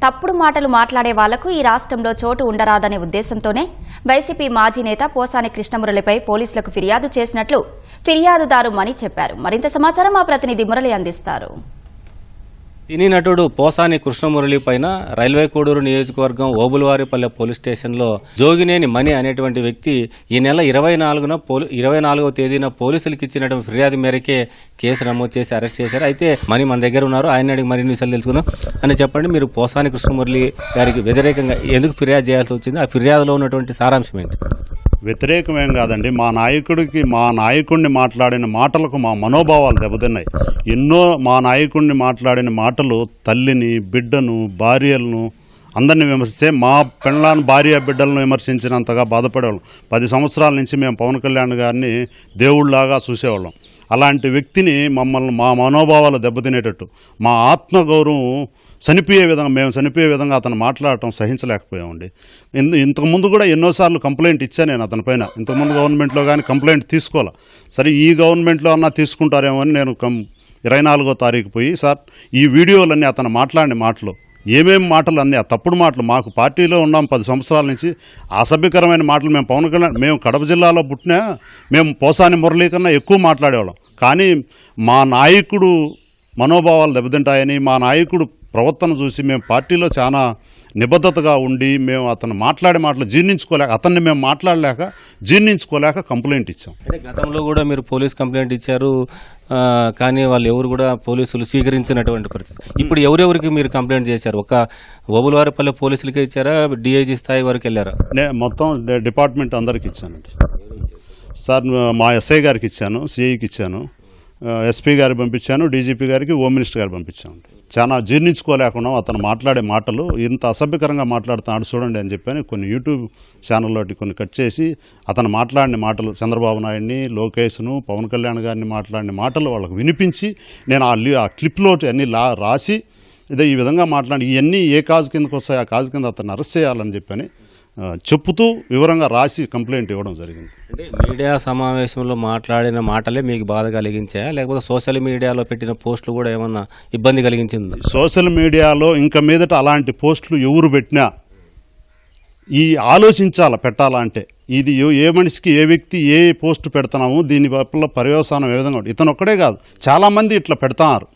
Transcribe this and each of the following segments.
తప్పుడు మాటలు మాట్లాడే వాళ్లకు ఈ రాష్ట్రంలో చోటు ఉండరాదనే ఉద్దేశంతోనే వైసీపీ మాజీ నేత పోసాని కృష్ణమురళిపై పోలీసులకు ఫిర్యాదు చేసినట్లు ఫిర్యాదుదారు మణి చెప్పారు. మరింత సమాచారం మా ప్రతినిధి మురళి అందిస్తారు. సినీ నటుడు పోసాని కృష్ణమురళి పైన రైల్వే కోడూరు నియోజకవర్గం ఓబులవారిపల్లె పోలీస్ స్టేషన్లో జోగినేని మణి అనేటువంటి వ్యక్తి ఈ నెల 24వ తేదీన పోలీసులకు ఇచ్చినటువంటి ఫిర్యాదు మేరకే కేసు నమోదు చేసి అరెస్ట్ చేశారు. అయితే మణి మన దగ్గర ఉన్నారు, ఆయన అడిగి మరిన్ని విషయాలు తెలుసుకుందాం. అని చెప్పండి, మీరు పోసాని కృష్ణమురళి గారికి వ్యతిరేకంగా ఎందుకు ఫిర్యాదు చేయాల్సి వచ్చింది? ఆ ఫిర్యాదులో ఉన్నటువంటి సారాంశం ఏంటి? వ్యతిరేకమేం కాదండి. మా నాయకుడిని మాట్లాడిన మాటలకు మా మనోభావాలు దెబ్బతిన్నాయి. ఎన్నో మా నాయకుడిని మాట్లాడిన మాటలు తల్లిని, బిడ్డను, భార్యలను అందరిని విమర్శిస్తే మా పెళ్ళాన్ని భార్య బిడ్డలను విమర్శించినంతగా బాధపడేవాళ్ళం. 10 సంవత్సరాల నుంచి మేము పవన్ కళ్యాణ్ గారిని దేవుళ్లాగా చూసేవాళ్ళం. అలాంటి వ్యక్తిని మా మనోభావాలు దెబ్బతినేటట్టు, మా ఆత్మగౌరవం మేము చనిపోయే విధంగా అతను మాట్లాడటం సహించలేకపోయామండి. ఇంతకుముందు కూడా ఎన్నోసార్లు కంప్లైంట్ ఇచ్చాను నేను అతని పైన. ఇంతకుముందు గవర్నమెంట్లో కానీ కంప్లైంట్ తీసుకోవాలి. సరే, ఈ గవర్నమెంట్లో అన్నా తీసుకుంటారేమో అని నేను 24వ తారీఖు పోయి, సార్ ఈ వీడియోలన్నీ అతను మాట్లాడిన మాటలు ఏమేమి మాటలు అన్నీ ఆ తప్పుడు మాటలు, మాకు పార్టీలో ఉన్నాం 10 సంవత్సరాల నుంచి అసభ్యకరమైన మాటలు. మేము పవన్ కళ్యాణ్, మేము కడప జిల్లాలో పుట్టినా మేము పోసాని మురళి కన్నా ఎక్కువ మాట్లాడేవాళ్ళం. కానీ మా నాయకుడు మనోభావాలు దెబ్బతింటాయని, మా నాయకుడు ప్రవర్తన చూసి మేము పార్టీలో చాలా నిబద్ధతగా ఉండి మేము అతను మాట్లాడే మాటలు అతన్ని మేము మాట్లాడలేక జీర్ణించుకోలేక కంప్లైంట్ ఇచ్చాం. అంటే గతంలో కూడా మీరు పోలీస్ కంప్లైంట్ ఇచ్చారు, కానీ వాళ్ళు ఎవరు కూడా పోలీసులు స్వీకరించినటువంటి పరిస్థితి. ఇప్పుడు ఎవరెవరికి మీరు కంప్లైంట్ చేశారు? ఒక ఓబులవారిపల్లె పోలీసులకే ఇచ్చారా, డిఐజీ స్థాయి వరకు వెళ్ళారా? మొత్తం డిపార్ట్మెంట్ అందరికి ఇచ్చానండి. సార్, మా ఎస్ఐ గారికి ఇచ్చాను, సిఐకి ఇచ్చాను, ఎస్పీ గారికి పంపించాను, డీజీపీ గారికి, హోమ్ మినిస్టర్ గారికి పంపించాను. చాలా జీర్ణించుకోలేకుండా అతను మాట్లాడే మాటలు ఇంత అసభ్యకరంగా మాట్లాడుతున్నాడు చూడండి అని చెప్పని కొన్ని యూట్యూబ్ ఛానల్లోటి కొన్ని కట్ చేసి అతను మాట్లాడిన మాటలు, చంద్రబాబు నాయుడిని, లోకేష్ను, పవన్ కళ్యాణ్ గారిని మాట్లాడిన మాటలు వాళ్ళకు వినిపించి నేను ఆ క్లిప్లోటి అన్నీ రాసి ఈ విధంగా మాట్లాడి ఇవన్నీ ఏ కాజు కిందకు వస్తాయి, ఆ కాజు కింద అతన్ని అరెస్ట్ చేయాలని చెప్పని చెప్పుతూ వివరంగా రాసి కంప్లైంట్ ఇవ్వడం జరిగింది. అంటే మీడియా సమావేశంలో మాట్లాడిన మాటలే మీకు బాధ కలిగించాయా, లేకపోతే సోషల్ మీడియాలో పెట్టిన పోస్టులు కూడా ఏమన్నా ఇబ్బంది కలిగించింది? సోషల్ మీడియాలో ఇంకా మీదట అలాంటి పోస్టులు ఎవరు పెట్టినా ఆలోచించాల పెట్టాలా అంటే, ఇది ఏ మనిషికి ఏ వ్యక్తి ఏ పోస్ట్ పెడుతున్నాము, దీని వల్ల పర్యవసానం ఏ విధంగా. ఇతను ఒక్కడే కాదు, చాలామంది ఇట్లా పెడతారు.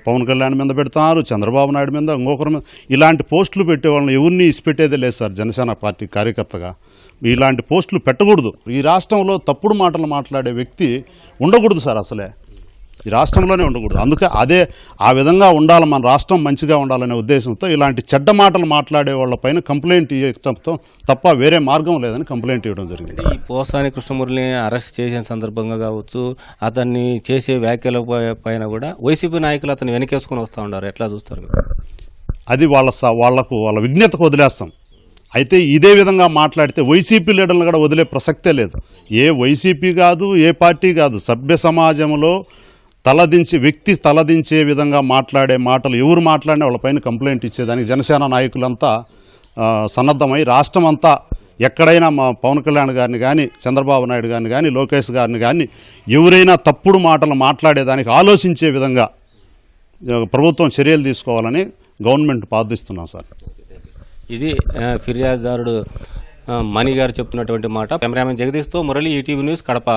పవన్ కళ్యాణ్ మీద పెడతారు, చంద్రబాబు నాయుడు మీద, ఇంకొకరి మీద. ఇలాంటి పోస్టులు పెట్టే వాళ్ళని ఎవరిని ఇసిపెట్టేదే లేదు సార్. జనసేన పార్టీ కార్యకర్తగా ఇలాంటి పోస్టులు పెట్టకూడదు. ఈ రాష్ట్రంలో తప్పుడు మాటలు మాట్లాడే వ్యక్తి ఉండకూడదు సార్, అసలే ఈ రాష్ట్రంలోనే ఉండకూడదు. అందుకే ఆ విధంగా ఉండాలి, మన రాష్ట్రం మంచిగా ఉండాలనే ఉద్దేశంతో ఇలాంటి చెడ్డ మాటలు మాట్లాడే వాళ్ళపైన కంప్లైంట్ ఇవ్వడంతో తప్ప వేరే మార్గం లేదని కంప్లైంట్ ఇవ్వడం జరిగింది. ఈ పోసాని కృష్ణమురళిని అరెస్ట్ చేసిన సందర్భంగా కావచ్చు, అతన్ని చేసే వ్యాఖ్యల పైన కూడా వైసీపీ నాయకులు అతను వెనకేసుకుని వస్తూ ఉన్నారు. ఎట్లా చూస్తారు? అది వాళ్ళ విజ్ఞతకు వదిలేస్తాం. అయితే ఇదే విధంగా మాట్లాడితే వైసీపీ లీడర్లను కూడా వదిలే ప్రసక్తే లేదు. ఏ వైసీపీ కాదు, ఏ పార్టీ కాదు, సభ్య సమాజంలో వ్యక్తి తలదించే విధంగా మాట్లాడే మాటలు ఎవరు మాట్లాడినా వాళ్ళపైన కంప్లైంట్ ఇచ్చేదానికి జనసేన నాయకులంతా సన్నద్ధమై రాష్ట్రం అంతా ఎక్కడైనా మా పవన్ కళ్యాణ్ గారిని కానీ, చంద్రబాబు నాయుడు గారిని కానీ, లోకేష్ గారిని కానీ ఎవరైనా తప్పుడు మాటలు మాట్లాడేదానికి ఆలోచించే విధంగా ప్రభుత్వం చర్యలు తీసుకోవాలని గవర్నమెంట్ ప్రార్థిస్తున్నాం సార్. ఇది ఫిర్యాదుదారుడు మణి గారు చెప్తున్నటువంటి మాట. కెమెరామెన్ జగదీష్తో మురళి, ఈటీవీ న్యూస్, కడప.